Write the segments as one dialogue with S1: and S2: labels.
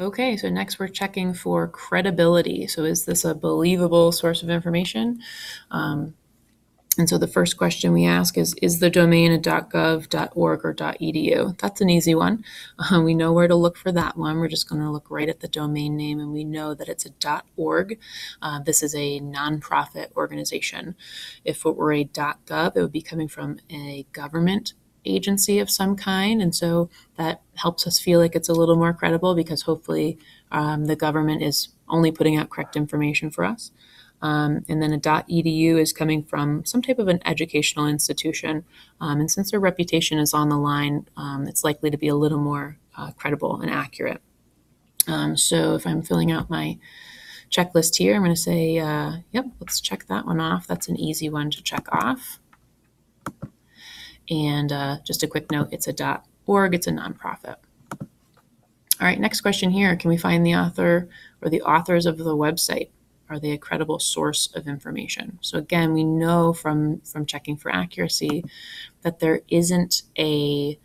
S1: Okay, so next we're checking for credibility. So is this a believable source of information? And so the first question we ask is the domain a .gov, .org, or .edu? That's an easy one. We know where to look for that one. We're just going to look right at the domain name, and we know that it's a .org. This is a nonprofit organization. If it were a .gov, it would be coming from a government agency of some kind, and so that helps us feel like it's a little more credible because hopefully the government is only putting out correct information for us. And then a .edu is coming from some type of an educational institution. And since their reputation is on the line, it's likely to be a little more credible and accurate. So if I'm filling out my checklist here, I'm going to say, yep, let's check that one off. That's an easy one to check off. And just a quick note, it's a .org, it's a nonprofit. All right, next question here. Can we find the author or the authors of the website? Are they a credible source of information? So again, we know from checking for accuracy that there isn't a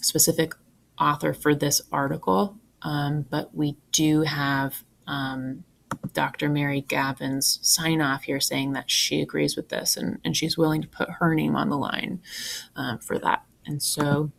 S1: specific author for this article, but we do have Dr. Mary Gavin's sign off here saying that she agrees with this and she's willing to put her name on the line for that. And so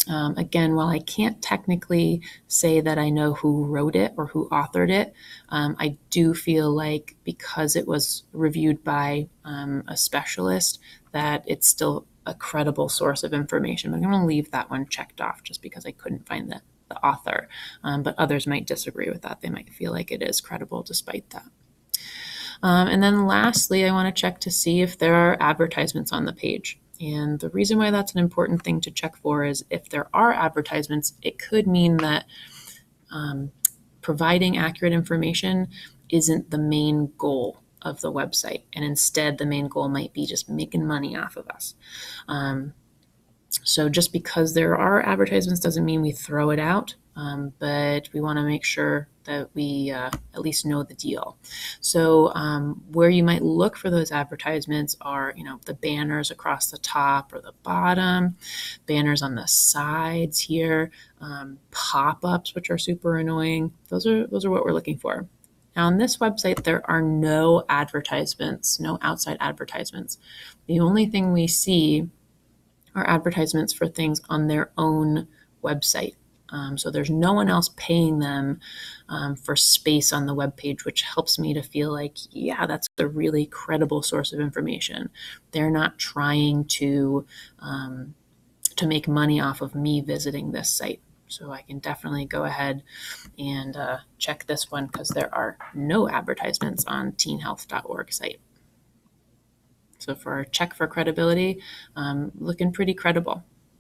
S1: again, while I can't technically say that I know who wrote it or who authored it, I do feel like because it was reviewed by a specialist, that it's still a credible source of information. But I'm going to leave that one checked off just because I couldn't find the author. But others might disagree with that. They might feel like it is credible despite that. And then lastly, I want to check to see if there are advertisements on the page. And the reason why that's an important thing to check for is if there are advertisements, it could mean that providing accurate information isn't the main goal of the website. And instead, the main goal might be just making money off of us. So just because there are advertisements doesn't mean we throw it out, but we want to make sure that we at least know the deal. So where you might look for those advertisements are, the banners across the top or the bottom, banners on the sides here, pop-ups, which are super annoying. Those are what we're looking for. Now, on this website, there are no advertisements, no outside advertisements. The only thing we see are advertisements for things on their own website. So there's no one else paying them for space on the webpage, which helps me to feel like, yeah, that's a really credible source of information. They're not trying to make money off of me visiting this site. So I can definitely go ahead and check this one because there are no advertisements on teenhealth.org site. So for our check for credibility, looking pretty credible.